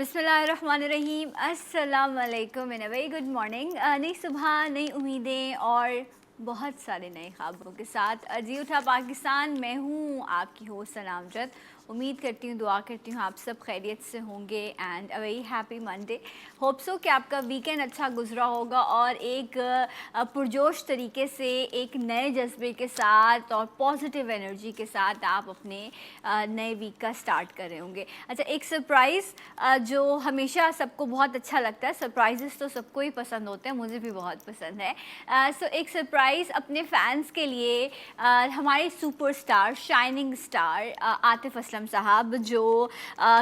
बिस्मिल्लाहिर्रहमानिर्रहीम, अस्सलाम वालेकुम and a very good morning. नई सुबह, नई उम्मीदें और बहुत सारे नए ख्वाबों के साथ जी उठा पाकिस्तान। मैं हूँ आपकी होस्ट सलामजद। उम्मीद करती हूँ, दुआ करती हूँ आप सब खैरियत से होंगे and a very happy Monday. Hope so कि आपका वीकेंड अच्छा गुजरा होगा और एक पुरजोश तरीके से, एक नए जज्बे के साथ और पॉजिटिव एनर्जी के साथ आप अपने नए वीक का स्टार्ट कर रहे होंगे। अच्छा, एक सरप्राइज़ जो हमेशा सबको बहुत अच्छा लगता है, सरप्राइजेस तो सबको ही पसंद होते हैं, मुझे भी बहुत पसंद है। सो एक सरप्राइज़ अपने फैंस के लिए, हमारे superstar, shining star Atif Aslam साहब, जो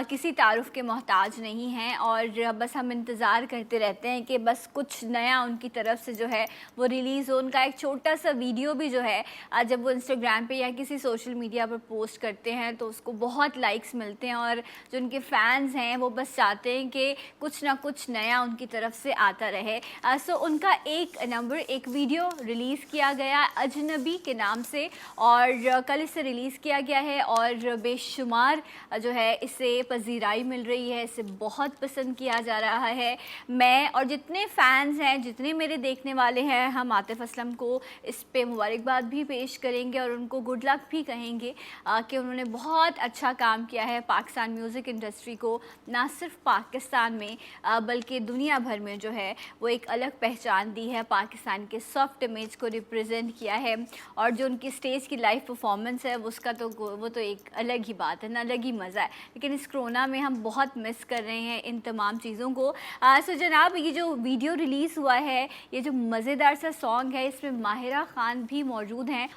किसी तारुफ़ के मोहताज नहीं हैं और बस हम इंतज़ार करते रहते हैं कि बस कुछ नया उनकी तरफ से जो है वो रिलीज़ हो। उनका एक छोटा सा वीडियो भी जो है जब वो इंस्टाग्राम पे या किसी सोशल मीडिया पर पोस्ट करते हैं तो उसको बहुत लाइक्स मिलते हैं और जो उनके फ़ैन्स हैं वो बस चाहते हैं कि कुछ ना कुछ नया उनकी तरफ से आता रहे। सो उनका एक वीडियो रिलीज़ किया गया अजनबी के नाम से और कल इसे रिलीज़ किया गया है और बेशुमार जो है इसे पजीराई मिल रही है, इसे बहुत पसंद किया जा रहा है। मैं और जितने फ़ैन्स हैं, जितने मेरे देखने वाले हैं, हम आतिफ़ असलम को इस पे मुबारकबाद भी पेश करेंगे और उनको गुड लक भी कहेंगे कि उन्होंने बहुत अच्छा काम किया है पाकिस्तान म्यूज़िक इंडस्ट्री को ना सिर्फ पाकिस्तान में बल्कि दुनिया भर में जो है वो एक अलग पहचान दी है, पाकिस्तान के सॉफ्ट इमेज को रिप्रेजेंट किया है। और जो उनकी स्टेज की लाइव परफॉर्मेंस है उसका तो वो तो एक अलग ही बात है ना, अलग ही मज़ा है। लेकिन इस कोरोना में हम बहुत मिस कर रहे हैं इन तमाम चीज़ों को। सो जनाब, ये जो वीडियो रिलीज़ हुआ है, ये जो मज़ेदार सा सॉन्ग है, इसमें माहिरा ख़ान भी मौजूद हैं।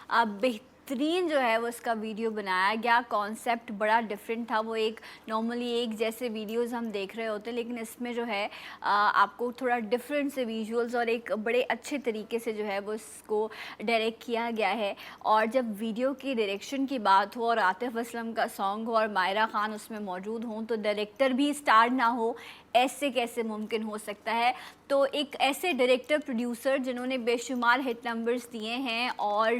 बेहतरीन जो है वो इसका वीडियो बनाया गया, कॉन्सेप्ट बड़ा डिफरेंट था। वो एक नॉर्मली एक जैसे वीडियोस हम देख रहे होते हैं, लेकिन इसमें जो है आपको थोड़ा डिफरेंट से विजुअल्स और एक बड़े अच्छे तरीके से जो है वो इसको डायरेक्ट किया गया है। और जब वीडियो की डायरेक्शन की बात हो और आतिफ़ असलम का सॉन्ग हो और माहिरा ख़ान उसमें मौजूद हों तो डायरेक्टर भी स्टार ना हो, ऐसे कैसे मुमकिन हो सकता है। तो एक ऐसे डायरेक्टर प्रोड्यूसर जिन्होंने बेशुमार हिट नंबर्स दिए हैं और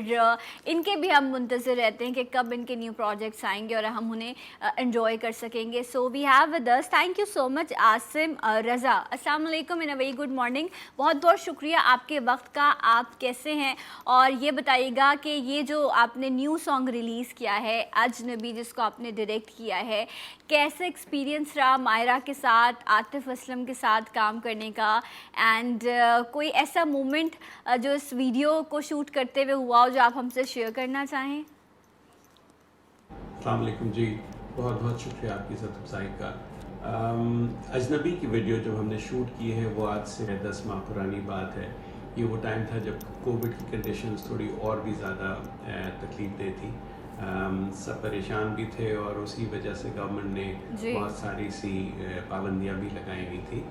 इनके भी हम मुंतज़िर रहते हैं कि कब इनके न्यू प्रोजेक्ट्स आएंगे और हम उन्हें एंजॉय कर सकेंगे। So we have with us, thank you so much Asim Raza. अस्सलाम वालेकुम and a very good morning. बहुत बहुत शुक्रिया आपके वक्त का। आप कैसे हैं और ये बताइएगा कि ये जो आपने न्यू सॉन्ग रिलीज़ किया है अजनबी, जिसको आपने डायरेक्ट किया है, कैसे एक्सपीरियंस रहा माहिरा के साथ, आतिफ़ असलम के साथ काम करने का एंड कोई ऐसा मोमेंट जो इस वीडियो को शूट करते हुए हुआ हो जो आप हमसे शेयर करना चाहें? अस्सलाम वालेकुम जी, बहुत बहुत शुक्रिया आपकी इज़्ज़त अफ़ज़ाई का। अजनबी की वीडियो जब हमने शूट की है वो आज से 10 माह पुरानी बात है। ये वो टाइम था जब कोविड की कंडीशंस थोड़ी और भी ज़्यादा तकलीफ दे थी। सब परेशान भी थे और उसी वजह से गवर्नमेंट ने जी। बहुत सारी सी पाबंदियाँ भी लगाई हुई थी।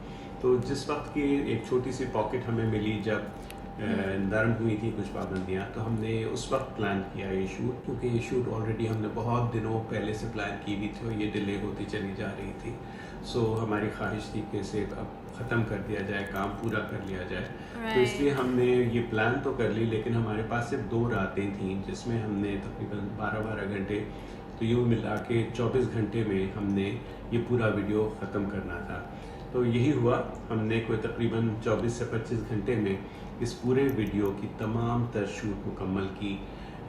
तो जिस वक्त की एक छोटी सी पॉकेट हमें मिली जब नरम हुई थी कुछ पाबंदियाँ, तो हमने उस वक्त प्लान किया ये शूट, क्योंकि ये शूट ऑलरेडी हमने बहुत दिनों पहले से प्लान की हुई थी और ये डिले होती चली जा रही थी। सो हमारी ख्वाहिश थी कि इसे अब ख़त्म कर दिया जाए, काम पूरा कर लिया जाए। तो इसलिए हमने ये प्लान तो कर ली, लेकिन हमारे पास सिर्फ 2 रातें थीं जिसमें हमने तकरीबन 12-12 घंटे, तो यूँ मिला के 24 घंटे में हमने ये पूरा वीडियो ख़त्म करना था। तो यही हुआ, हमने कोई तकरीबन 24 से 25 घंटे में इस पूरे वीडियो की तमाम तर शूट मुकम्मल की,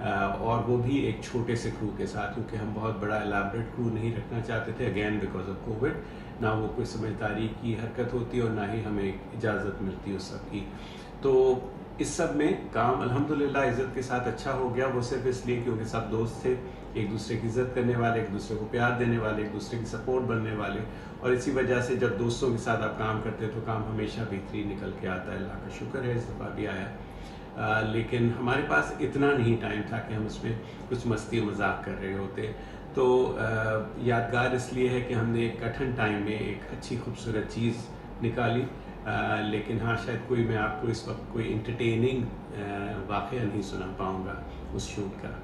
और वो भी एक छोटे से क्रू के साथ, क्योंकि हम बहुत बड़ा एलाबरेट क्रू नहीं रखना चाहते थे, अगेन बिकॉज ऑफ कोविड। ना वो कोई समझदारी की हरकत होती और ना ही हमें इजाज़त मिलती उस सब की। तो इस सब में काम अल्हम्दुलिल्लाह इज़्ज़त के साथ अच्छा हो गया। वो सिर्फ इसलिए क्योंकि सब दोस्त थे, एक दूसरे की इज़्ज़त करने वाले, एक दूसरे को प्यार देने वाले, एक दूसरे की सपोर्ट बनने वाले, और इसी वजह से जब दोस्तों के साथ आप काम करते तो काम हमेशा बेहतरीन निकल के आता है। अल्लाह का शुक्र है इस दफ़ा भी आया। लेकिन हमारे पास इतना नहीं टाइम था कि हम उसमें कुछ मस्ती मजाक कर रहे होते। तो यादगार इसलिए है कि हमने एक कठिन टाइम में एक अच्छी खूबसूरत चीज़ निकाली। लेकिन हाँ, शायद कोई मैं आपको इस वक्त कोई इंटरटेनिंग वाक़या नहीं सुना पाऊँगा उस शूट का।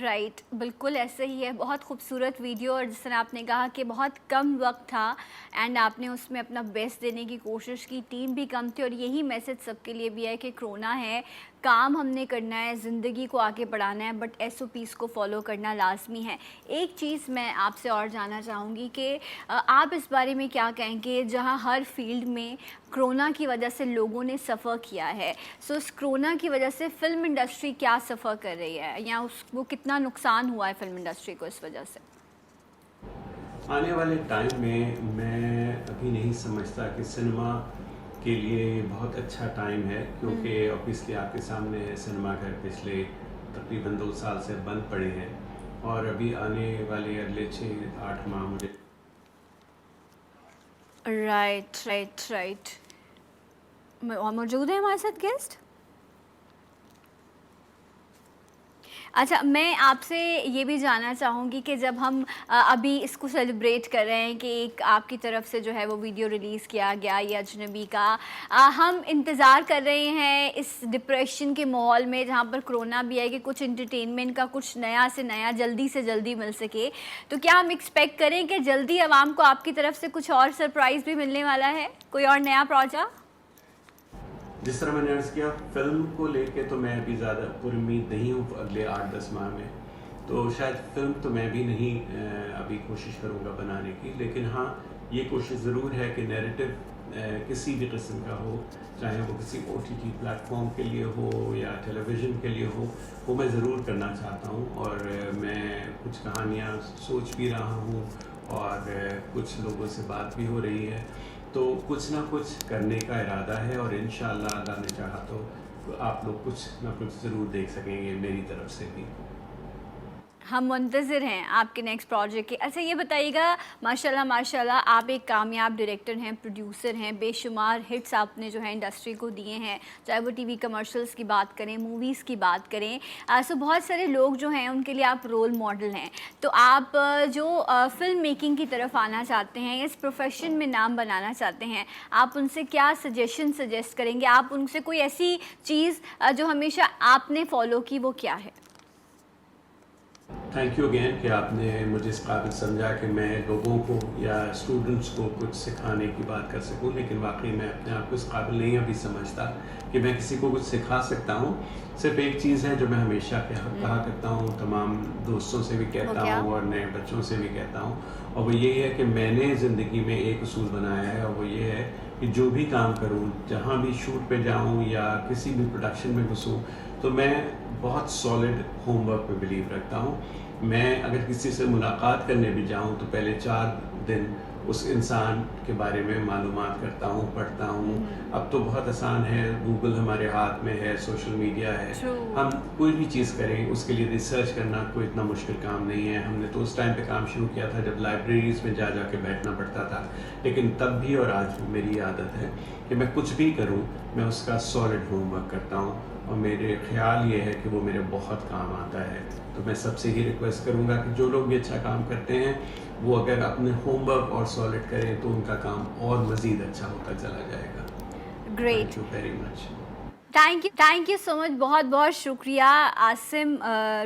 राइट, बिल्कुल ऐसे ही है। बहुत खूबसूरत वीडियो और जिस तरह आपने कहा कि बहुत कम वक्त था एंड आपने उसमें अपना बेस्ट देने की कोशिश की, टीम भी कम थी और यही मैसेज सबके लिए भी है कि कोरोना है काम हमने करना है, ज़िंदगी को आगे बढ़ाना है, बट SOPs को फॉलो करना लाजमी है। एक चीज़ मैं आपसे और जानना चाहूँगी कि आप इस बारे में क्या कहेंगे, जहाँ हर फील्ड में कोरोना की वजह से लोगों ने सफ़र किया है, सो इस कोरोना की वजह से फ़िल्म इंडस्ट्री क्या सफ़र कर रही है, या उसको कितना नुकसान हुआ है फ़िल्म इंडस्ट्री को इस वजह से? आने वाले टाइम में मैं अभी नहीं समझता कि सिनेमा के लिए बहुत अच्छा टाइम है, क्योंकि ऑब्वियसली आपके सामने है सिनेमा घर पिछले तकरीबन 2 साल से बंद पड़े हैं, और अभी आने वाले अगले 6-8 माह मुझे राइट। और मौजूद है हमारे साथ गेस्ट। अच्छा, मैं आपसे ये भी जानना चाहूँगी कि जब हम अभी इसको सेलिब्रेट कर रहे हैं कि एक आपकी तरफ से जो है वो वीडियो रिलीज़ किया गया ये अजनबी का, हम इंतज़ार कर रहे हैं इस डिप्रेशन के माहौल में जहाँ पर कोरोना भी है कि कुछ एंटरटेनमेंट का कुछ नया से नया जल्दी से जल्दी मिल सके, तो क्या हम एक्सपेक्ट करें कि जल्दी आवाम को आपकी तरफ से कुछ और सरप्राइज़ भी मिलने वाला है, कोई और नया प्रोजेक्ट? जिस तरह मैंने अर्ज़ किया, फ़िल्म को लेके तो मैं अभी ज़्यादा पुरुम्मीद नहीं हूँ अगले 8-10 माह में, तो शायद फ़िल्म तो मैं भी नहीं अभी कोशिश करूँगा बनाने की, लेकिन हाँ, ये कोशिश ज़रूर है कि नैरेटिव किसी भी किस्म का हो, चाहे वो किसी OTT प्लेटफॉर्म के लिए हो या टेलीविज़न के लिए हो, वो मैं ज़रूर करना चाहता हूँ। और मैं कुछ कहानियाँ सोच भी रहा हूँ, और कुछ लोगों से बात भी हो रही है, तो कुछ ना कुछ करने का इरादा है, और इंशाअल्लाह अल्लाह ने चाहा तो आप लोग कुछ ना कुछ ज़रूर देख सकेंगे मेरी तरफ से भी। हम मुंतज़िर हैं आपके नेक्स्ट प्रोजेक्ट के। अच्छा, ये बताइएगा, माशाल्लाह आप एक कामयाब डायरेक्टर हैं, प्रोड्यूसर हैं, बेशुमार हिट्स आपने जो है इंडस्ट्री को दिए हैं, चाहे वो टीवी कमर्शियल्स की बात करें, मूवीज़ की बात करें, सो बहुत सारे लोग जो हैं उनके लिए आप रोल मॉडल हैं। तो आप जो फ़िल्म मेकिंग की तरफ आना चाहते हैं, इस प्रोफेशन में नाम बनाना चाहते हैं, आप उनसे क्या सजेस्ट करेंगे? आप उनसे कोई ऐसी चीज़ जो हमेशा आपने फ़ॉलो की, वो क्या है? थैंक यू अगेन कि आपने मुझे इस काबिल समझा कि मैं लोगों को या स्टूडेंट्स को कुछ सिखाने की बात कर सकूं, लेकिन वाकई मैं अपने आप को इस काबिल नहीं अभी समझता कि मैं किसी को कुछ सिखा सकता हूं। सिर्फ एक चीज़ है जो मैं हमेशा कहा करता हूं, तमाम दोस्तों से भी कहता हूं और नए बच्चों से भी कहता हूं, और वो ये है कि मैंने ज़िंदगी में एक उसूल बनाया है, और वो ये है कि जो भी काम करूं, जहां भी शूट पे जाऊं या किसी भी प्रोडक्शन में घुसूं, तो मैं बहुत सॉलिड होमवर्क पे बिलीव रखता हूँ। मैं अगर किसी से मुलाकात करने भी जाऊँ तो पहले 4 दिन उस इंसान के बारे में मालूमात करता हूँ, पढ़ता हूँ। अब तो बहुत आसान है, गूगल हमारे हाथ में है, सोशल मीडिया है, हम कोई भी चीज़ करें उसके लिए रिसर्च करना कोई इतना मुश्किल काम नहीं है। हमने तो उस टाइम पे काम शुरू किया था जब लाइब्रेरीज़ में जा के बैठना पड़ता था, लेकिन तब भी और आज भी मेरी आदत है कि मैं कुछ भी करूँ, मैं उसका सॉलिड होमवर्क करता हूँ, और मेरे ख्याल ये है कि वो मेरे बहुत काम आता है। तो मैं सबसे ही रिक्वेस्ट करूँगा कि जो लोग भी अच्छा काम करते हैं, वो अगर अपने होमवर्क और सॉलिड करें तो उनका काम और मज़ीद अच्छा होता चला जाएगा। Great, thank you very much. Thank you so much, बहुत बहुत शुक्रिया। आसिम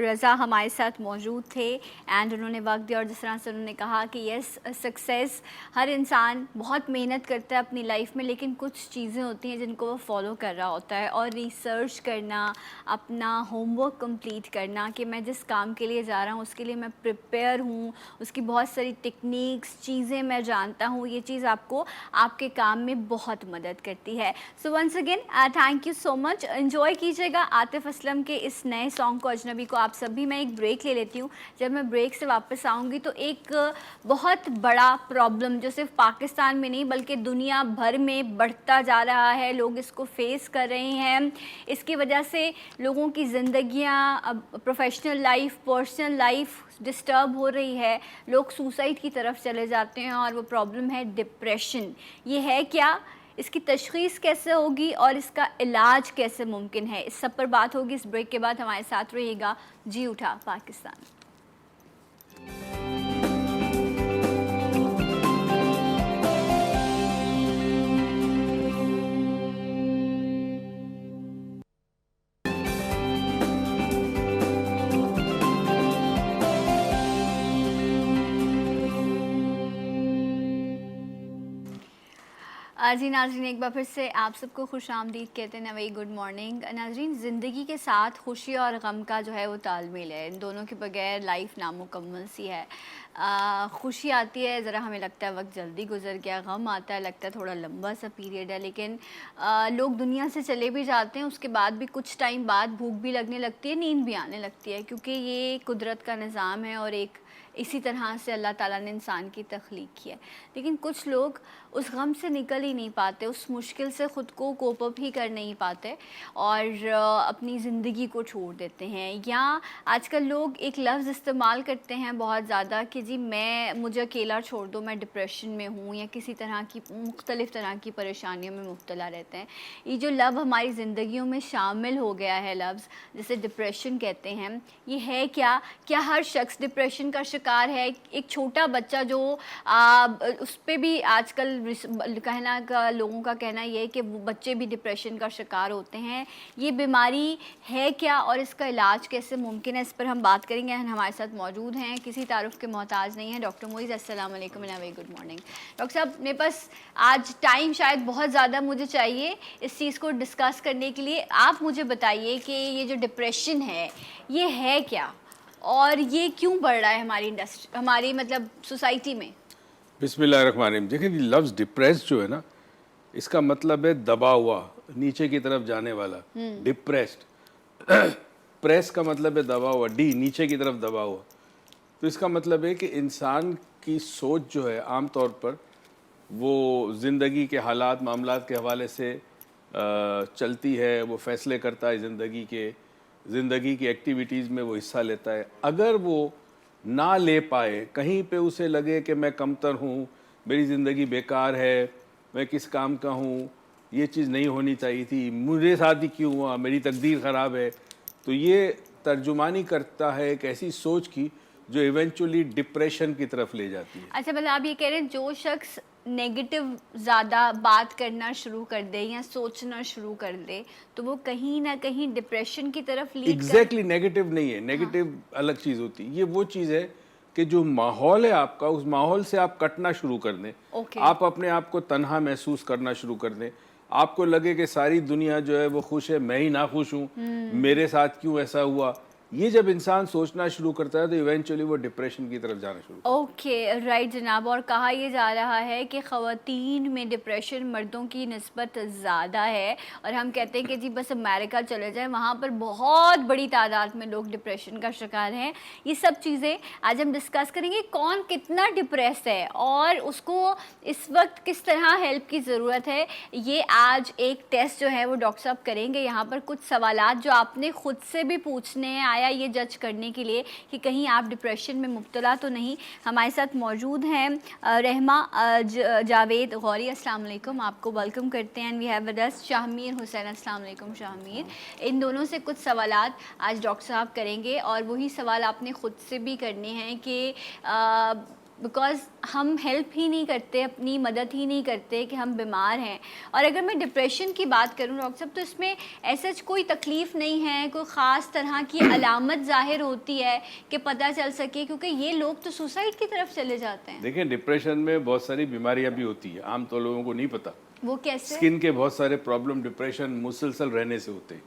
रज़ा हमारे साथ मौजूद थे एंड उन्होंने वक्त दिया, और जिस तरह से उन्होंने कहा कि यस, सक्सेस, हर इंसान बहुत मेहनत करता है अपनी लाइफ में, लेकिन कुछ चीज़ें होती हैं जिनको वो फॉलो कर रहा होता है, और रिसर्च करना, अपना होमवर्क कंप्लीट करना कि मैं जिस काम के लिए जा रहा हूँ उसके लिए मैं प्रिपेयर हूँ, उसकी बहुत सारी टेक्निक्स, चीज़ें मैं जानता हूँ, ये चीज़ आपको आपके काम में बहुत मदद करती है। So once again thank you so much. Enjoy कीजिएगा आतिफ असलम के इस नए सॉन्ग को, अजनबी को। आप सभी, मैं एक ब्रेक ले लेती हूँ। जब मैं ब्रेक से वापस आऊँगी तो एक बहुत बड़ा प्रॉब्लम जो सिर्फ पाकिस्तान में नहीं बल्कि दुनिया भर में बढ़ता जा रहा है, लोग इसको फेस कर रहे हैं, इसकी वजह से लोगों की ज़िंदगियाँ, professional life, personal life disturb हो रही है, लोग सुसाइड की तरफ चले जाते हैं, और वो प्रॉब्लम है डिप्रेशन। ये है क्या, इसकी तशख़ीस कैसे होगी और इसका इलाज कैसे मुमकिन है, इस सब पर बात होगी इस ब्रेक के बाद। हमारे साथ रहिएगा। जी उठा पाकिस्तान। जी नाज़रीन, एक बार फिर से आप सबको खुश आमदीद कहते हैं, वेरी गुड मॉर्निंग। नाज़रीन, ज़िंदगी के साथ खुशी और गम का जो है वो तालमेल है, इन दोनों के बगैर लाइफ नामुकम्मल सी है। खुशी आती है, ज़रा हमें लगता है वक्त जल्दी गुजर गया, गम आता है लगता है थोड़ा लंबा सा पीरियड है, लेकिन लोग दुनिया से चले भी जाते हैं, उसके बाद भी कुछ टाइम बाद भूख भी लगने लगती है, नींद भी आने लगती है, क्योंकि ये कुदरत का निज़ाम है और एक इसी तरह से अल्लाह ताला ने इंसान की तख्लीक की है। लेकिन कुछ लोग उस गम से निकल ही नहीं पाते, उस मुश्किल से ख़ुद को कोप अप ही कर नहीं पाते और अपनी ज़िंदगी को छोड़ देते हैं। या आजकल लोग एक लफ्ज़ इस्तेमाल करते हैं बहुत ज़्यादा कि जी मुझे अकेला छोड़ दो, मैं डिप्रेशन में हूँ, या किसी तरह की मुख्तलिफ़ तरह की परेशानियों में मुब्तला रहते हैं। ये जो लफ्ज़ हमारी ज़िंदगियों में शामिल हो गया है, लफ्ज़ जिसे डिप्रेशन कहते हैं, ये है क्या? क्या हर शख्स डिप्रेशन का शिकार है? एक छोटा बच्चा जो उस पे भी आजकल लोगों का कहना ये है कि वो बच्चे भी डिप्रेशन का शिकार होते हैं। ये बीमारी है क्या और इसका इलाज कैसे मुमकिन है, इस पर हम बात करेंगे। हमारे साथ मौजूद हैं, किसी तारुफ के मोहताज नहीं हैं, डॉक्टर मोइज़। अस्सलाम वालेकुम and very good morning. Doctor साहब, मेरे पास आज टाइम शायद बहुत ज़्यादा मुझे चाहिए इस चीज़ को डिस्कस करने के लिए। आप मुझे बताइए कि ये जो डिप्रेशन है ये है क्या और ये क्यों बढ़ रहा है हमारी मतलब सोसाइटी में? बिस्मिल्लाहिर्रहमानिर्रहीम। देखिए, लफ्ज़ डिप्रेस जो है ना, इसका मतलब है दबा हुआ, नीचे की तरफ जाने वाला, डिप्रेस्ड। प्रेस का मतलब है दबा हुआ, डी नीचे की तरफ दबा हुआ। तो इसका मतलब है कि इंसान की सोच जो है आम तौर पर वो ज़िंदगी के हालात मामलात के हवाले से चलती है, वो फ़ैसले करता है ज़िंदगी की एक्टिविटीज़ में वो हिस्सा लेता है। अगर वो ना ले पाए, कहीं पे उसे लगे कि मैं कमतर हूँ, मेरी ज़िंदगी बेकार है, मैं किस काम का हूँ, ये चीज़ नहीं होनी चाहिए थी, मुझे साथ ही क्यों हुआ, मेरी तकदीर ख़राब है, तो ये तर्जुमानी करता है एक ऐसी सोच की जो इवेंचुअली डिप्रेशन की तरफ ले जाती है। अच्छा, मतलब आप ये कह रहे हैं जो शख्स नेगेटिव ज़्यादा बात करना शुरू कर दे या सोचना शुरू कर दे तो वो कहीं ना कहीं डिप्रेशन की तरफ लीड एग्जैक्टली नेगेटिव नहीं है, नेगेटिव अलग चीज़ होती है। ये वो चीज़ है कि जो माहौल है आपका, उस माहौल से आप कटना शुरू कर दें। आप अपने आप को तन्हा महसूस करना शुरू कर दें, आपको लगे कि सारी दुनिया जो है वो खुश है, मैं ही ना खुश हूँ, मेरे साथ क्यों ऐसा हुआ। ये जब इंसान सोचना शुरू करता है तो इवेंचुअली वो डिप्रेशन की तरफ जाना शुरू। ओके, राइट जनाब। और कहा यह जा रहा है कि ख़वातीन में डिप्रेशन मर्दों की निस्बत ज़्यादा है और हम कहते हैं कि जी बस अमेरिका चले जाएं, वहाँ पर बहुत बड़ी तादाद में लोग डिप्रेशन का शिकार हैं। ये सब चीज़ें आज हम डिस्कस करेंगे, कौन कितना डिप्रेस है और उसको इस वक्त किस तरह हेल्प की ज़रूरत है। ये आज एक टेस्ट जो है वो डॉक्टर साहब करेंगे। यहाँ पर कुछ सवालात जो आपने ख़ुद से भी पूछने हैं ये जज करने के लिए कि कहीं आप डिप्रेशन में मुब्तला तो नहीं। हमारे साथ मौजूद हैं रहमा जावेद गौरी। अस्सलाम वालेकुम, आपको वेलकम करते हैं। We have with us Shahmeer Hussain. अस्सलाम वालेकुम शाहमीर। इन दोनों से कुछ सवालात आज डॉक्टर साहब करेंगे और वही सवाल आपने ख़ुद से भी करने हैं कि बिकॉज़ हम हेल्प ही नहीं करते, अपनी मदद ही नहीं करते कि हम बीमार हैं। और अगर मैं डिप्रेशन की बात करूं डॉक्टर साहब, तो इसमें ऐसा कोई तकलीफ़ नहीं है, कोई ख़ास तरह की अलामत ज़ाहिर होती है कि पता चल सके, क्योंकि ये लोग तो सुसाइड की तरफ चले जाते हैं। देखिए, डिप्रेशन में बहुत सारी बीमारियां भी होती है, आम तो लोगों को नहीं पता। वो कैसे? स्किन के बहुत सारे प्रॉब्लम डिप्रेशन मुसलसल रहने से होते हैं।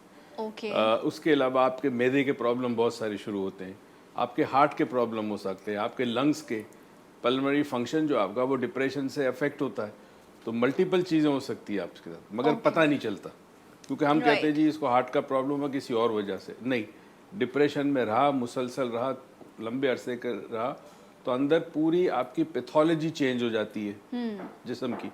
ओके। उसके अलावा आपके मैदे के प्रॉब्लम बहुत सारे शुरू होते हैं, आपके हार्ट के प्रॉब्लम हो सकते हैं, आपके लंग्स के पल्मोनरी फंक्शन जो आपका वो डिप्रेशन से अफेक्ट होता है। तो मल्टीपल चीज़ें हो सकती है आपके साथ, मगर पता नहीं चलता, क्योंकि हम कहते हैं जी इसको हार्ट का प्रॉब्लम है किसी और वजह से। नहीं, डिप्रेशन में रहा, मुसलसल रहा, लंबे अरसे का रहा, तो अंदर पूरी आपकी पैथोलॉजी चेंज हो जाती है जिस्म की।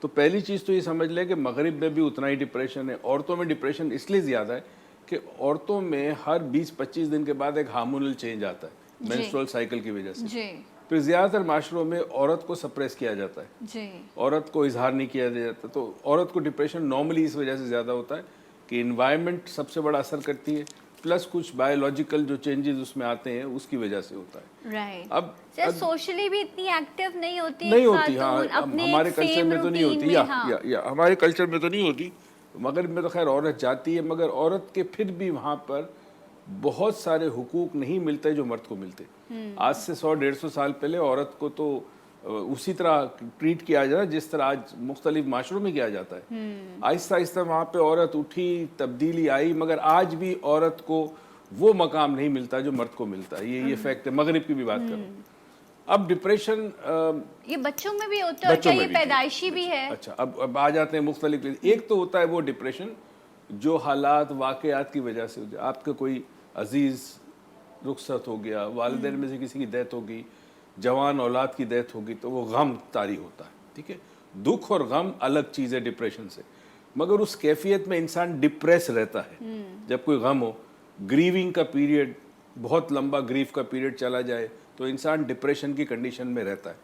तो पहली चीज़ तो ये समझ लें कि मगरिब में भी उतना ही डिप्रेशन है। औरतों में डिप्रेशन इसलिए ज़्यादा है कि औरतों में हर 20-25 दिन के बाद एक हार्मोनल चेंज आता है मेंस्ट्रुअल साइकिल की वजह से। फिर ज़्यादातर माशरों में औरत को सप्रेस किया जाता है जी। औरत को इजहार नहीं किया जाता, तो औरत को डिप्रेशन नॉर्मली इस वजह से ज़्यादा होता है कि इन्वायरमेंट सबसे बड़ा असर करती है, प्लस कुछ बायोलॉजिकल जो चेंजेस उसमें आते हैं उसकी वजह से होता है। राइट। अब सोशली भी इतनी एक्टिव नहीं होती हाँ, हमारे कल्चर में तो नहीं होती, या हमारे कल्चर में तो नहीं होती। मगरिब में तो खैर औरत जाती है, मगर औरत के फिर भी वहाँ पर बहुत सारे हुकूक नहीं मिलते जो मर्द को मिलते। आज से 100-150 साल पहले औरत को तो उसी तरह ट्रीट किया जाता है जिस तरह आज मुख्तलिफ माशरों में किया जाता है। आहिस्ता आहिस्ता वहाँ पे औरत उठी, तब्दीली आई, मगर आज भी औरत को वो मकाम नहीं मिलता जो मर्द को मिलता है। ये फैक्ट है। मगरिब की भी बात करूँ, अब डिप्रेशन ये बच्चों में भी होता है क्या? ये पैदाइशी भी है? अच्छा, अब आ जाते हैं मुख्तलिफ। एक तो होता है वो डिप्रेशन जो हालात वाक़यात की वजह से हो जाए। आपका कोई अजीज़ रुखसत हो गया, वालिदैन में से किसी की डेथ हो गई, जवान औलाद की डेथ होगी, तो वो गम तारी होता है। ठीक है, दुख और गम अलग चीज़ है डिप्रेशन से, मगर उस कैफियत में इंसान डिप्रेस रहता है। जब कोई गम हो, ग्रीविंग का पीरियड, बहुत लंबा ग्रीफ का पीरियड चला जाए तो इंसान डिप्रेशन की कंडीशन में रहता है।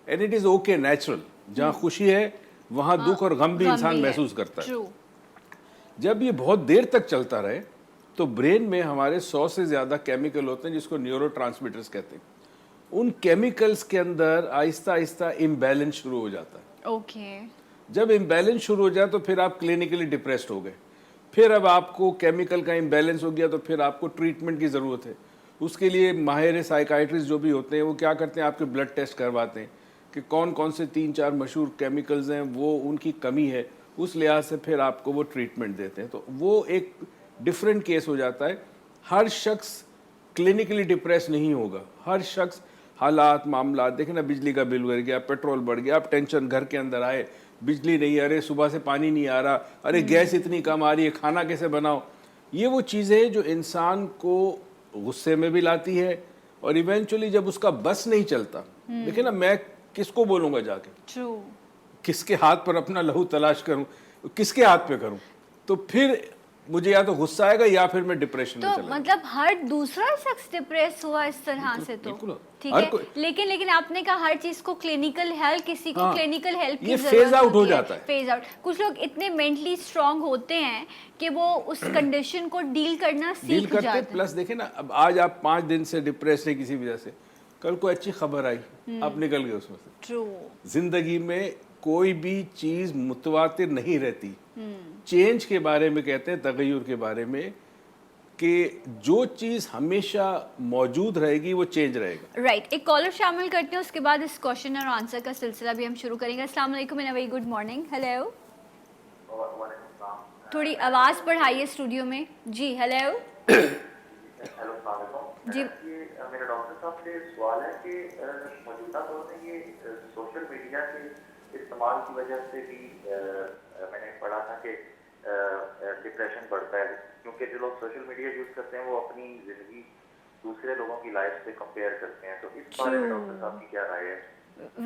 And it is okay, natural. जहाँ खुशी है वहाँ दुख और गम भी इंसान महसूस करता है। जब ये बहुत देर तक चलता रहे तो ब्रेन में हमारे 100 से ज़्यादा केमिकल होते हैं जिसको न्यूरोट्रांसमीटर्स कहते हैं। उन केमिकल्स के अंदर आहिस्ता आहिस्ता इम्बैलेंस शुरू हो जाता है। ओके। जब इम्बैलेंस शुरू हो जाए तो फिर आप क्लिनिकली डिप्रेस्ड हो गए। फिर अब आपको केमिकल का इम्बैलेंस हो गया तो फिर आपको ट्रीटमेंट की ज़रूरत है। उसके लिए माहिर साइकाइट्रिस्ट जो भी होते हैं वो क्या करते हैं, आपके ब्लड टेस्ट करवाते हैं कि कौन कौन से 3-4 मशहूर केमिकल्स हैं, वो उनकी कमी है, उस लिहाज से फिर आपको वो ट्रीटमेंट देते हैं। तो वो एक डिफरेंट केस हो जाता है। हर शख्स क्लिनिकली डिप्रेस नहीं होगा। हर शख्स हालात, मामला, देखें ना, बिजली का बिल बढ़ गया, पेट्रोल बढ़ गया, अब टेंशन घर के अंदर आए, बिजली नहीं, अरे सुबह से पानी नहीं आ रहा, अरे गैस इतनी कम आ रही है, खाना कैसे बनाओ। ये वो चीज़ें जो इंसान को गुस्से में भी लाती है और इवेंचुअली जब उसका बस नहीं चलता, देखिए ना, मैं किसको बोलूँगा जाके, किसके हाथ पर अपना लहू तलाश करूँ, किसके हाथ पे करूँ, तो फिर मुझे या तो गुस्सा आएगा या फिर मैं डिप्रेशन में चला। मतलब हर दूसरा शख्स डिप्रेस हुआ इस तरह से, तो ठीक है। लेकिन आपने कहा हर चीज को क्लिनिकल हेल्प, किसी को क्लिनिकल हेल्प की जरूरत फेज आउट हो जाता है। Phase out. कुछ लोग इतने मेंटली स्ट्रांग होते हैं कि वो उस कंडीशन को डील करना सीख जाते हैं। प्लस देखे ना, अब आज आप 5 दिन से डिप्रेस है किसी वजह से, कल को अच्छी खबर आई, आप निकल गए उसमें से। ट्रू। जिंदगी में कोई भी चीज मुतवातिर नहीं रहती। चेंज के बारे में कहते हैं, तगय्युर के बारे में, कि जो चीज हमेशा मौजूद रहेगी वो चेंज रहेगा। राइट। एक कॉलर शामिल करते हैं, उसके बाद इस क्वेश्चन और आंसर का सिलसिला भी हम शुरू करेंगे। अस्सलाम वालेकुम and very good morning. Hello, थोड़ी आवाज बढ़ाइए स्टूडियो में जी। हेलो जी। मेरा डॉक्टर साहब से सवाल है कि मौजूदा दौर में ये सोशल मीडिया के इस्तेमाल की वजह से भी मैंने पढ़ा था कि डिप्रेशन बढ़ता है, क्योंकि जो लोग सोशल मीडिया यूज करते हैं वो अपनी जिंदगी दूसरे लोगों की लाइफ से कंपेयर करते हैं। तो इस बारे में डॉक्टर साहब की क्या राय है?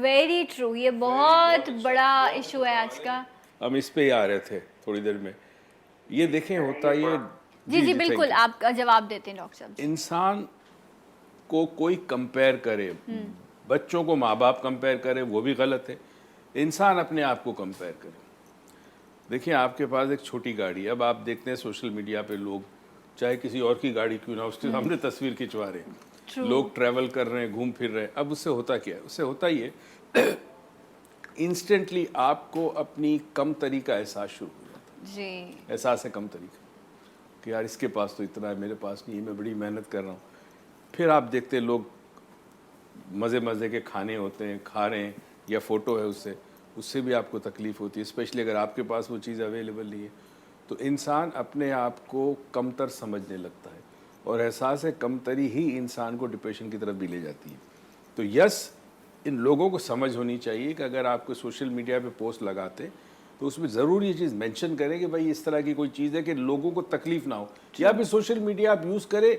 वेरी ट्रू, ये बहुत बड़ा इशू है आज का। हम इस पे ही आ रहे थे थोड़ी देर में। ये देखें, होता ये जी बिल्कुल, आप जवाब देते हैं डॉक्टर साहब। इंसान को कोई कंपेयर करे, बच्चों को माँ बाप कंपेयर करे, वो भी गलत है। इंसान अपने आप को कंपेयर करे। देखिए, आपके पास एक छोटी गाड़ी है, अब आप देखते हैं सोशल मीडिया पे लोग चाहे किसी और की गाड़ी क्यों ना, उसके सामने तस्वीर खिंचवा रहे हैं, लोग ट्रैवल कर रहे हैं, घूम फिर रहे हैं। अब उससे होता क्या है? उससे होता ही है इंस्टेंटली आपको अपनी कम तरीका एहसास शुरू हो जाता है जी। एहसास है कम तरीका कि यार इसके पास तो इतना है, मेरे पास नहीं है, मैं बड़ी मेहनत कर रहा हूँ। फिर आप देखते हैं लोग मज़े मज़े के खाने होते हैं, खा रहे हैं, या फ़ोटो है उससे भी आपको तकलीफ़ होती है, स्पेशली अगर आपके पास वो चीज़ अवेलेबल नहीं है। तो इंसान अपने आप को कमतर समझने लगता है और एहसास है कमतरी ही इंसान को डिप्रेशन की तरफ भी ले जाती है। तो यस, इन लोगों को समझ होनी चाहिए कि अगर आपको सोशल मीडिया पे पोस्ट लगाते तो उसमें ज़रूर ये चीज़ मेंशन करें कि भाई इस तरह की कोई चीज़ है कि लोगों को तकलीफ़ ना हो, या फिर सोशल मीडिया आप यूज़ करें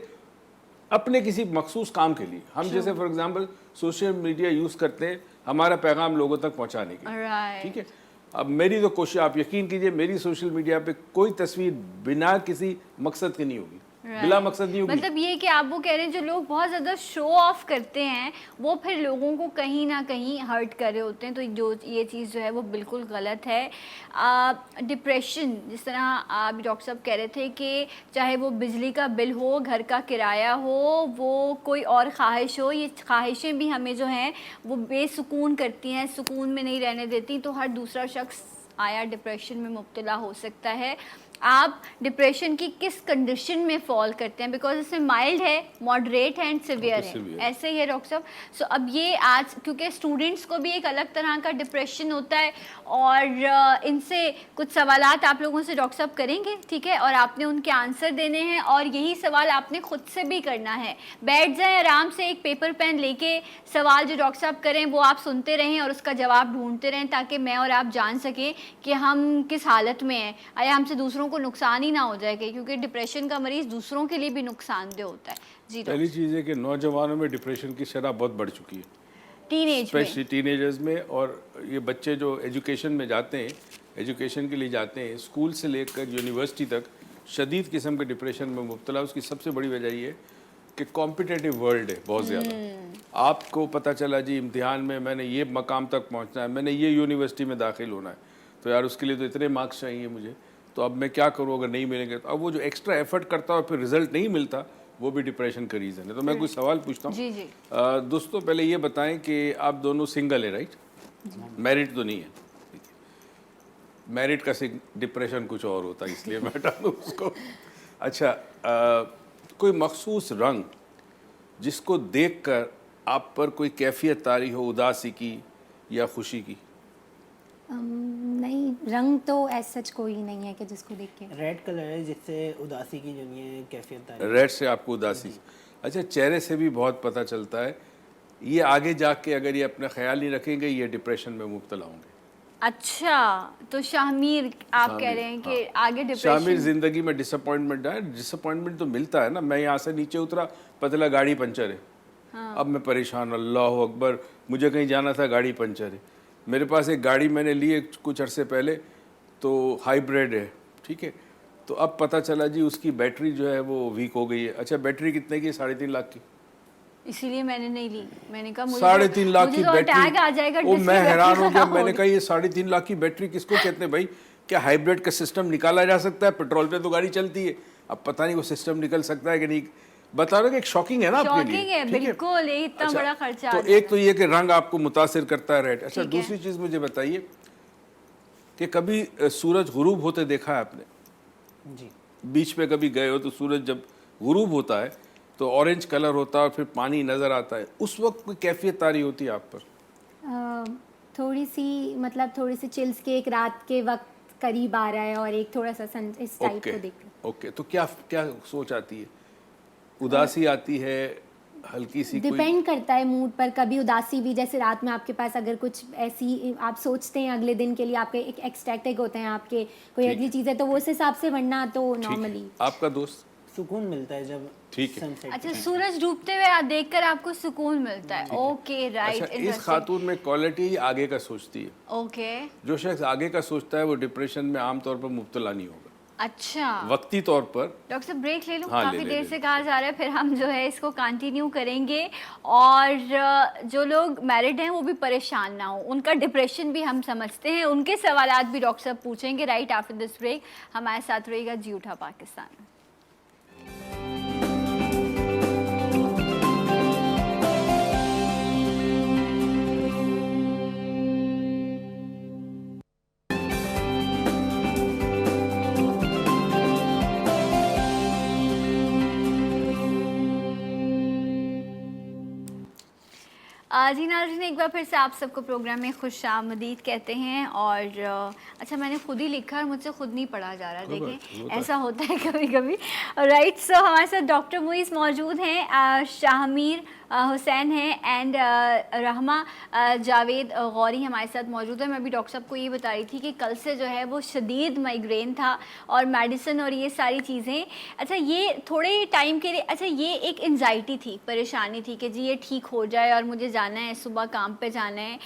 अपने किसी मखसूस काम के लिए। हम जैसे for example social media use करते हैं हमारा पैगाम लोगों तक पहुंचाने के लिए, ठीक है। अब मेरी तो कोशिश, आप यकीन कीजिए, मेरी सोशल मीडिया पे कोई तस्वीर बिना किसी मकसद की नहीं होगी, बिला मकसद नहीं होगी। मतलब ये कि आप वो कह रहे हैं जो लोग बहुत ज़्यादा शो ऑफ करते हैं वो फिर लोगों को कहीं ना कहीं हर्ट कर रहे होते हैं, तो जो ये चीज़ जो है वो बिल्कुल गलत है। डिप्रेशन, जिस तरह आप डॉक्टर साहब कह रहे थे कि चाहे वो बिजली का बिल हो, घर का किराया हो, वो कोई और ख्वाहिश हो, ये ख्वाहिशें भी हमें जो हैं वो बेसुकून करती हैं, सुकून में नहीं रहने देती। तो हर दूसरा शख्स आया डिप्रेशन में मुब्तला हो सकता है। आप डिप्रेशन की किस कंडीशन में फॉल करते हैं, बिकॉज इसमें माइल्ड है, मॉडरेट है एंड सिवियर है, ऐसे ही है डॉक्टर साहब। सो अब ये आज क्योंकि स्टूडेंट्स को भी एक अलग तरह का डिप्रेशन होता है और इनसे कुछ सवालात आप लोगों से डॉक्टर साहब करेंगे, ठीक है, और आपने उनके आंसर देने हैं और यही सवाल आपने खुद से भी करना है। बैठ जाएं आराम से, एक पेपर पेन लेके, सवाल जो डॉक्टर साहब करें वो आप सुनते रहें और उसका जवाब ढूंढते रहें, ताकि मैं और आप जान सकें कि हम किस हालत में हैं, या हमसे दूसरों को नुकसान ही ना हो जाए, क्योंकि डिप्रेशन का मरीज दूसरों के लिए भी नुकसानदेह होता है। जी पहली चीज़ है कि नौजवानों में डिप्रेशन की शरह बहुत बढ़ चुकी है, टीनेज स्पेशली टीनेजर्स में। और ये बच्चे जो एजुकेशन में जाते हैं, एजुकेशन के लिए जाते हैं, स्कूल से लेकर यूनिवर्सिटी तक शदीद किस्म के डिप्रेशन में मुब्तला। उसकी सबसे बड़ी वजह ये है कि कॉम्पिटिटिव वर्ल्ड है बहुत ज़्यादा। आपको पता चला जी इम्तिहान में मैंने ये मकाम तक पहुंचना है, मैंने ये यूनिवर्सिटी में दाखिल होना है, तो यार उसके लिए तो इतने मार्क्स चाहिए मुझे, तो अब मैं क्या करूँ अगर नहीं मिलेंगे। तो अब वो जो एक्स्ट्रा एफर्ट करता है और फिर रिजल्ट नहीं मिलता, वो भी डिप्रेशन का रीज़न है। तो मैं कुछ सवाल पूछता हूँ। जी जी। दोस्तों पहले ये बताएं कि आप दोनों सिंगल है, राइट? मैरिड तो नहीं है? मैरिड का डिप्रेशन कुछ और होता है, इसलिए मैं हटा दूँ उसको। अच्छा, कोई मखसूस रंग जिसको देखकर आप पर कोई कैफियत तारी हो, उदासी की या खुशी की? नहीं, रंग तो ऐसा सच कोई नहीं है कि जिसको देख के। रेड कलर है जिससे उदासी की जो नहीं है कैफियत आ रही है। रेड से आपको उदासी? अच्छा, चेहरे से भी बहुत पता चलता है। ये आगे जाके अगर ये अपना ख्याल नहीं रखेंगे, ये डिप्रेशन में मुब्तला होंगे। अच्छा, तो शामिर आप कह रहे हैं कि आगे डिप्रेशन। शामिर जिंदगी में डिसअपॉइंटमेंट है। डिसअपॉइंटमेंट तो मिलता है ना। मैं यहाँ से नीचे उतरा, पता लगा गाड़ी पंचर है। अब मैं परेशान, अल्लाह अकबर, मुझे कहीं जाना था, गाड़ी पंचर है। मेरे पास एक गाड़ी मैंने ली है कुछ अरसे पहले, तो हाइब्रिड है, ठीक है। तो अब पता चला जी उसकी बैटरी जो है वो वीक हो गई है। अच्छा, बैटरी कितने की? 3.5 लाख की। इसीलिए मैंने नहीं ली। मैंने कहा मुझे 3.5 लाख की बैटरी अटैक आ जाएगा। वो मैं हैरान हो गया। मैंने कहा ये 3.5 लाख की बैटरी किसको कहते हैं भाई? क्या हाइब्रिड का सिस्टम निकाला जा सकता है? पेट्रोल पे तो गाड़ी चलती है। अब पता नहीं वो सिस्टम निकल सकता है कि नहीं। बता रहे कि एक शॉकिंग है ना आपके लिए। शॉकिंग है, बिल्कुल। ये इतना अच्छा, बड़ा खर्चा। तो एक तो ये कि रंग आपको मुतासिर करता है, रेड। अच्छा, दूसरी चीज मुझे बताइए कि कभी सूरज गुरूब होते देखा है आपने? जी। बीच पे कभी गए हो तो सूरज जब गुरूब होता है तो ऑरेंज कलर होता है और फिर पानी नजर आता है, उस वक्त कोई कैफियत तारी होती है आप पर? थोड़ी सी, मतलब थोड़ी सी चिल्स के, एक रात के वक्त करीब आ रहा है और एक थोड़ा सा सन इस टाइप को देख लो। ओके, तो क्या क्या सोच आती है? उदासी आती है, हल्की सी? डिपेंड करता है मूड पर। कभी उदासी भी, जैसे रात में आपके पास अगर कुछ ऐसी आप सोचते हैं अगले दिन के लिए, आपके एक एक्सट्रैक्टेड होते हैं आपके कोई अगली चीज़ है, तो वो उस हिसाब से, वरना तो नॉर्मली। आपका दोस्त? सुकून मिलता है जब ठीक है। सनसेट। अच्छा, सूरज डूबते हुए देखकर आपको सुकून मिलता है। Okay, right. अच्छा, इस खातून में क्वालिटी आगे का सोचती है। ओके। जो शख्स आगे का सोचता है वो डिप्रेशन में आमतौर पर मुब्तला नहीं होगा। अच्छा, वक्ती तौर पर। डॉक्टर साहब ब्रेक ले लूं? हाँ, काफी ले देर ले। से कहा जा रहा है, फिर हम जो है इसको कंटिन्यू करेंगे। और जो लोग मैरिड हैं वो भी परेशान ना हो, उनका डिप्रेशन भी हम समझते हैं, उनके सवालात भी डॉक्टर साहब पूछेंगे राइट आफ्टर दिस ब्रेक। हमारे साथ रहेगा जी उठा पाकिस्तान। जी नाज़रीन, एक बार फिर से आप सबको प्रोग्राम में खुश आमदीद कहते हैं। और अच्छा, मैंने खुद ही लिखा और मुझसे खुद नहीं पढ़ा जा रहा। देखें, ऐसा होता है कभी कभी। राइट, सो हमारे साथ डॉक्टर मुइज़ मौजूद हैं, शाहमीर हुसैन हैं एंड रहमा जावेद गौरी हमारे साथ मौजूद है। मैं भी डॉक्टर साहब को ये बता रही थी कि कल से जो है वो शदीद माइग्रेन था और मेडिसिन और ये सारी चीज़ें। अच्छा, ये थोड़े टाइम के लिए, अच्छा ये एक एंजाइटी थी, परेशानी थी कि जी ये ठीक हो जाए और मुझे जाना है, सुबह काम पे जाना है।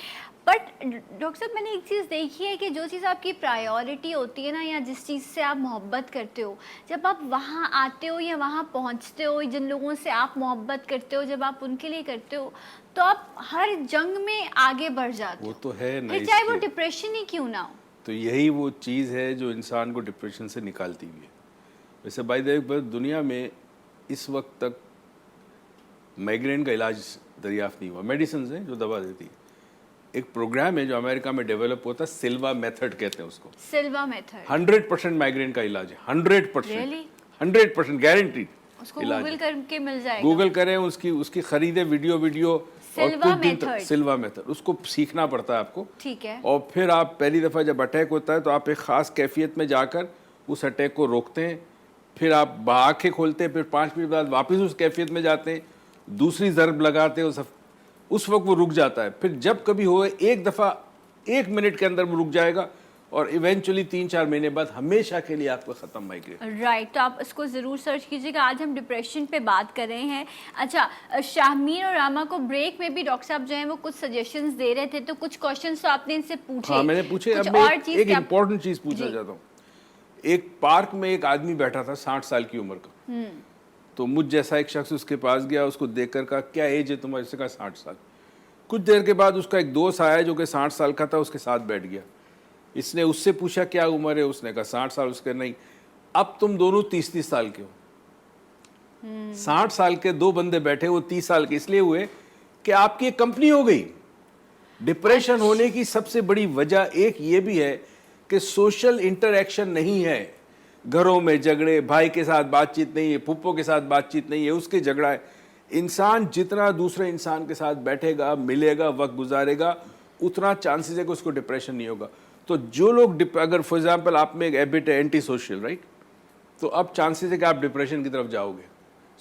बट डॉक्टर साहब, मैंने एक चीज़ देखी है कि जो चीज़ आपकी प्रायोरिटी होती है ना, या जिस चीज़ से आप मोहब्बत करते हो, जब आप वहाँ आते हो या वहाँ पहुँचते हो, जिन लोगों से आप मोहब्बत करते हो, जब आप उनके लिए करते हो, तो आप हर जंग में आगे बढ़ जाते हो। वो तो है नहीं, चाहे वो डिप्रेशन ही क्यों ना हो। तो यही वो चीज़ है जो इंसान को डिप्रेशन से निकालती हुई है। वैसे बाय द वे दुनिया में इस वक्त तक माइग्रेन का इलाज दरियाफ्त नहीं हुआ। मेडिसिन है जो दवा देती है, एक प्रोग्राम है जो अमेरिका में डेवलप होता है, सिल्वा मेथड कहते हैं उसको। सिल्वा मेथड 100% माइग्रेन का इलाज है, 100%। Really? 100% गारंटीड उसको इलाज गूगल है। करके मिल जाएगा। गूगल करें, उसकी खरीदे वीडियो और सिल्वा कुछ दिन तक मेथड। सिल्वा मेथड उसको सीखना पड़ता है आपको। ठीक है। और फिर आप पहली दफ़ा जब अटैक होता है तो आप एक ख़ास कैफियत में जाकर उस अटैक को रोकते हैं, फिर आप आँखें खोलते हैं, फिर 5 मिनट बाद वापस उस कैफियत में जाते हैं, दूसरी ज़रब लगाते हैं, उस वक्त वो रुक जाता है। फिर जब कभी हो एक दफ़ा 1 मिनट के अंदर वो रुक जाएगा और इवेंचुअली 3-4 महीने बाद हमेशा के लिए आपका ख़त्म माइग्रेन। राइट, तो आप इसको ज़रूर सर्च कीजिएगा। आज हम डिप्रेशन पे बात कर रहे हैं। अच्छा, शाहमीन और रामा को ब्रेक में भी डॉक्टर साहब जो हैं वो कुछ सजेशंस दे रहे थे, तो कुछ क्वेश्चंस तो आपने इनसे पूछे। हाँ, मैंने पूछे। कुछ अब मैं और चीज़ एक क्या- इम्पॉर्टेंट चीज़ पूछना जी। चाहता हूँ। एक पार्क में एक आदमी बैठा था 60 साल की उम्र का, तो मुझ जैसा एक शख्स उसके पास गया, उसको देखकर कहा क्या एज है तुम्हारी? उसने कहा 60 साल। कुछ देर के बाद उसका एक दोस्त आया जो कि 60 साल का था, उसके साथ बैठ गया। इसने उससे पूछा क्या उम्र है? उसने कहा 60 साल। उसके नहीं, अब तुम दोनों 30-30 साल के हो। 60 साल के दो बंदे बैठे, वो 30 साल के इसलिए हुए कि आपकी एक कंपनी हो गई। डिप्रेशन होने की सबसे बड़ी वजह एक ये भी है कि सोशल इंटरेक्शन नहीं है। घरों में झगड़े, भाई के साथ बातचीत नहीं है, फूफो के साथ बातचीत नहीं है, उसके झगड़ा है। इंसान जितना दूसरे इंसान के साथ बैठेगा, मिलेगा, वक्त गुजारेगा, उतना चांसेस है कि उसको डिप्रेशन नहीं होगा। तो जो लोग अगर फॉर एग्जांपल आप में एक हैबिट है एंटी सोशल, राइट, तो अब चांसेस है कि आप डिप्रेशन की तरफ जाओगे।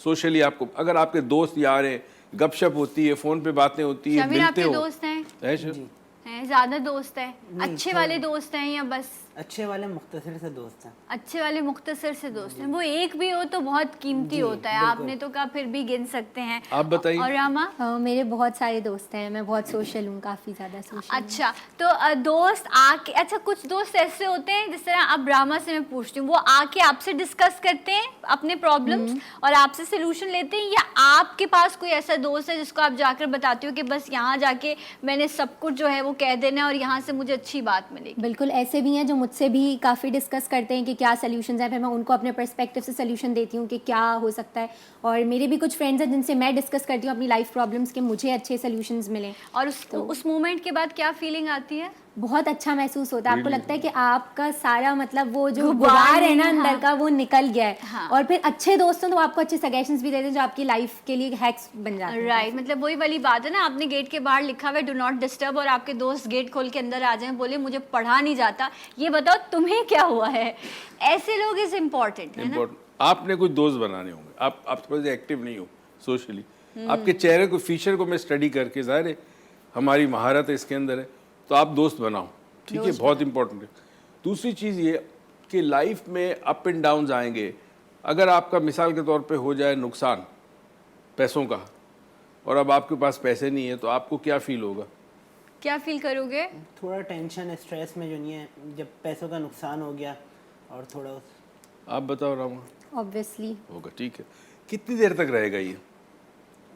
सोशली आपको, अगर आपके दोस्त यार हैं, गपशप होती है, फ़ोन पे बातें होती है, शामिल मिलते आपके हो। दोस्त हैं? है सर? हैं ज़्यादा दोस्त हैं? नहीं, अच्छे थोड़ा- वाले दोस्त हैं या बस अच्छे वाले मुख्तसर से दोस्त हैं। अच्छे वाले मुख्तसर से दोस्त हैं? वो एक भी हो तो बहुत कीमती होता है। आपने तो कहा फिर भी गिन सकते हैं। आप बताइए। और रामा? मेरे बहुत सारे दोस्त हैं, मैं बहुत सोशल हूँ, काफ़ी ज़्यादा सोशल। अच्छा, तो दोस्त आके, अच्छा कुछ दोस्त ऐसे होते हैं, जिस तरह अब रामा से मैं पूछती हूँ, वो आके आपसे डिस्कस करते हैं अपने प्रॉब्लम्स और आपसे सोल्यूशन लेते हैं, या आपके पास कोई ऐसा दोस्त है जिसको आप जाकर बताते हो कि बस यहाँ जाके मैंने सब कुछ जो है वो कह देना है और यहाँ से मुझे अच्छी बात मिलेगी? बिल्कुल ऐसे भी हैं जो मुझसे भी काफ़ी डिस्कस करते हैं कि क्या सॉल्यूशंस हैं, फिर मैं उनको अपने पर्सपेक्टिव से सॉल्यूशन देती हूँ कि क्या हो सकता है। और मेरे भी कुछ फ्रेंड्स हैं जिनसे मैं डिस्कस करती हूँ अपनी लाइफ प्रॉब्लम्स के, मुझे अच्छे सॉल्यूशंस मिलें। और उस मोमेंट के बाद क्या फीलिंग आती है? बहुत अच्छा महसूस होता है। आपको लगता है कि आपका सारा मतलब वो जो गुबार गुबार है ना हाँ। अंदर का, वो निकल गया है। हाँ। और फिर अच्छे दोस्तों तो आपको अच्छे सजेशंस भी देते हैं जो आपकी लाइफ के लिए हैक्स बन जाते हैं। राइट, मतलब वही वाली बात है ना, आपने गेट के बाहर लिखा हुआ है डू नॉट डिस्टर्ब और आपके दोस्त गेट खोल के अंदर आ जाएं, बोले मुझे पढ़ा नहीं जाता, ये बताओ तुम्हें क्या हुआ है। ऐसे लोग इज इम्पोर्टेंट है ना। आपने कुछ दोस्त बनाने होंगे। आप थोड़े से एक्टिव नहीं हो सोशली। आपके चेहरे को, फीचर को मैं स्टडी करके, जाहिर है हमारी महारत है इसके अंदर है, तो आप दोस्त बनाओ, ठीक है, बहुत इंपॉर्टेंट है। दूसरी चीज़ ये कि लाइफ में अप एंड डाउन्स आएंगे। अगर आपका मिसाल के तौर पे हो जाए नुकसान पैसों का, और अब आपके पास पैसे नहीं है, तो आपको क्या फील होगा? क्या फील करोगे? थोड़ा टेंशन, स्ट्रेस में जो नहीं है, जब पैसों का नुकसान हो गया और थोड़ा आप बताओ रामा। ऑब्वियसली होगा, ठीक है। कितनी देर तक रहेगा ये?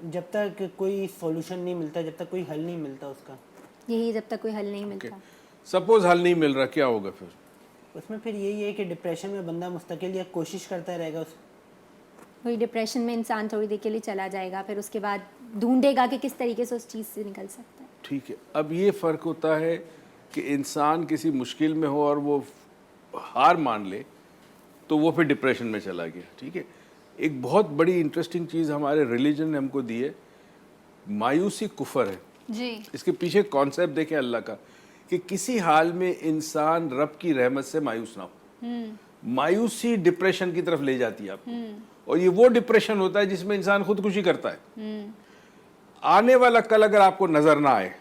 जब तक कोई सॉल्यूशन नहीं मिलता, जब तक कोई हल नहीं मिलता उसका, यही, जब तक कोई हल नहीं मिलता। सपोज हल नहीं मिल रहा, क्या होगा फिर? उसमें फिर यही है कि डिप्रेशन में बंदा मुस्तकिल या कोशिश करता रहेगा। वही डिप्रेशन में इंसान थोड़ी देर के लिए चला जाएगा, फिर उसके बाद ढूंढेगा कि किस तरीके से उस चीज़ से निकल सकता है। ठीक है। अब ये फ़र्क होता है कि इंसान किसी मुश्किल में हो और वो हार मान ले, तो वो फिर डिप्रेशन में चला गया, ठीक है। एक बहुत बड़ी इंटरेस्टिंग चीज़ हमारे रिलीजन ने हमको दी है, मायूसी कुफर है। जी, इसके पीछे कॉन्सेप्ट देखें अल्लाह का, कि किसी हाल में इंसान रब की रहमत से मायूस ना हो। मायूसी डिप्रेशन की तरफ ले जाती है आपको, और ये वो डिप्रेशन होता है जिसमें इंसान खुदकुशी करता है। आने वाला कल अगर आपको नजर ना आए,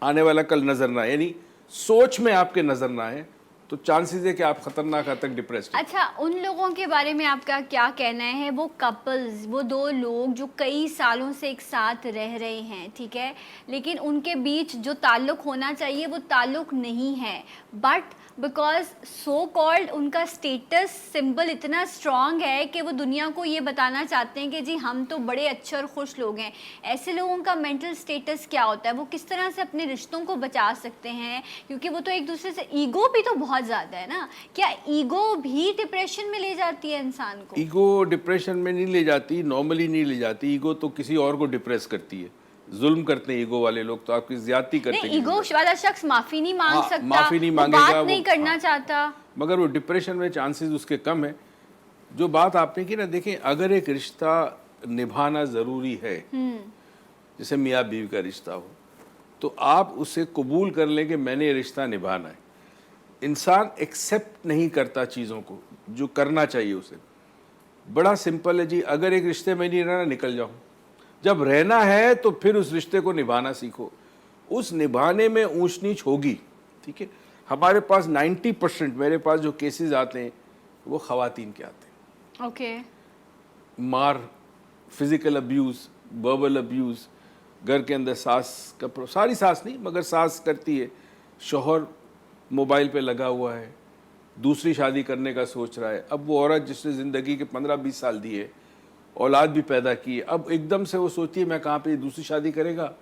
आने वाला कल नजर ना आए, यानी सोच में आपके नजर ना आए, तो चांसेस है कि आप खतरनाक हद तक डिप्रेस्ड हैं। अच्छा, उन लोगों के बारे में आपका क्या कहना है, वो कपल्स, वो दो लोग जो कई सालों से एक साथ रह रहे हैं, ठीक है, लेकिन उनके बीच जो ताल्लुक होना चाहिए वो ताल्लुक नहीं है, बट बिकॉज सो कॉल्ड उनका स्टेटस सिंबल इतना स्ट्रॉन्ग है कि वो दुनिया को ये बताना चाहते हैं कि जी हम तो बड़े अच्छे और खुश लोग हैं। ऐसे लोगों का मेंटल स्टेटस क्या होता है? वो किस तरह से अपने रिश्तों को बचा सकते हैं? क्योंकि वो तो एक दूसरे से, ईगो भी तो बहुत ज़्यादा है ना। क्या ईगो भी डिप्रेशन में ले जाती है इंसान को? ईगो डिप्रेशन में नहीं ले जाती, नॉर्मली नहीं ले जाती। ईगो तो किसी और को डिप्रेस करती है, जुल्म करते हैं ईगो वाले लोग, तो आपकी ज्यादती करते नहीं, हैं ईगो वाला शख्स माफी नहीं मांग हाँ, सकता, माफी नहीं वो मांगेगा, बात नहीं वो- करना हाँ। चाहता। मगर वो डिप्रेशन में चांसेस उसके कम है। जो बात आपने की ना, देखें अगर एक रिश्ता निभाना ज़रूरी है, जैसे मियाँ बीवी का रिश्ता हो, तो आप उसे कबूल कर लें कि मैंने ये रिश्ता निभाना है। इंसान एक्सेप्ट नहीं करता चीज़ों को जो करना चाहिए उसे। बड़ा सिंपल है जी, अगर एक रिश्ते में नहीं रहना, निकल जाओ। जब रहना है तो फिर उस रिश्ते को निभाना सीखो। उस निभाने में ऊंच नीच होगी, ठीक है। हमारे पास 90% मेरे पास जो केसेस आते हैं वो ख़वातीन के आते हैं। ओके। मार, फिजिकल अब्यूज़, वर्बल अब्यूज़, घर के अंदर सास का, सारी सास नहीं मगर सास करती है, शौहर मोबाइल पे लगा हुआ है, दूसरी शादी करने का सोच रहा है। अब वो औरत जिसने ज़िंदगी के 15-20 साल दिए, औलाद भी पैदा की, अब एकदम से वो सोचती है मैं कहाँ पे दूसरी शादी करेगा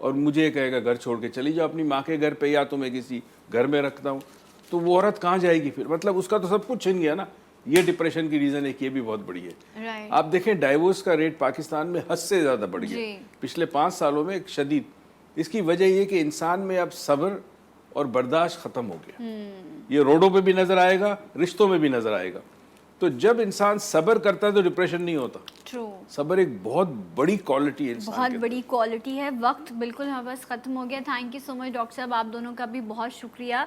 और मुझे ये कहेगा घर छोड़ के चली जाओ अपनी माँ के घर पे, या तो मैं किसी घर में रखता हूँ। तो वो औरत कहाँ जाएगी फिर? मतलब उसका तो सब कुछ छिन गया ना। ये डिप्रेशन की रीज़न एक ये भी बहुत बड़ी है। राइट। आप देखें डाइवोर्स का रेट पाकिस्तान में हद से ज़्यादा बढ़ जी। गया पिछले 5 सालों में, एक शदीद। इसकी वजह ये कि इंसान में अब सब्र और बर्दाश्त ख़त्म हो गया। ये रोडों पे भी नज़र आएगा, रिश्तों में भी नज़र आएगा। तो जब इंसान सब्र करता है तो डिप्रेशन नहीं होता। ट्रू। सब्र एक बहुत बड़ी क्वालिटी है इंसान बहुत के बड़ी क्वालिटी है। वक्त बिल्कुल हमारे पास ख़त्म हो गया। Thank you so much doctor साहब, आप दोनों का भी बहुत शुक्रिया।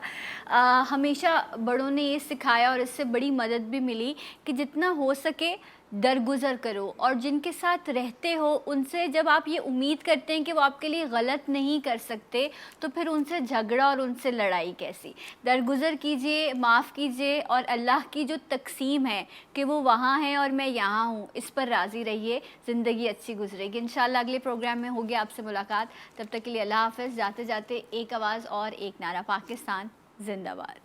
हमेशा बड़ों ने ये सिखाया और इससे बड़ी मदद भी मिली कि जितना हो सके दरगुजर करो, और जिनके साथ रहते हो उनसे जब आप ये उम्मीद करते हैं कि वो आपके लिए गलत नहीं कर सकते, तो फिर उनसे झगड़ा और उनसे लड़ाई कैसी। दरगुजर कीजिए, माफ़ कीजिए, और अल्लाह की जो तकसीम है कि वो वहाँ है और मैं यहाँ हूँ, इस पर राज़ी रहिए। ज़िंदगी अच्छी गुजरेगी इंशाल्लाह। अगले प्रोग्राम में होगी आपसे मुलाकात। तब तक के लिए अल्लाह हाफ़िज़। जाते जाते एक आवाज़ और एक नारा, पाकिस्तान जिंदाबाद।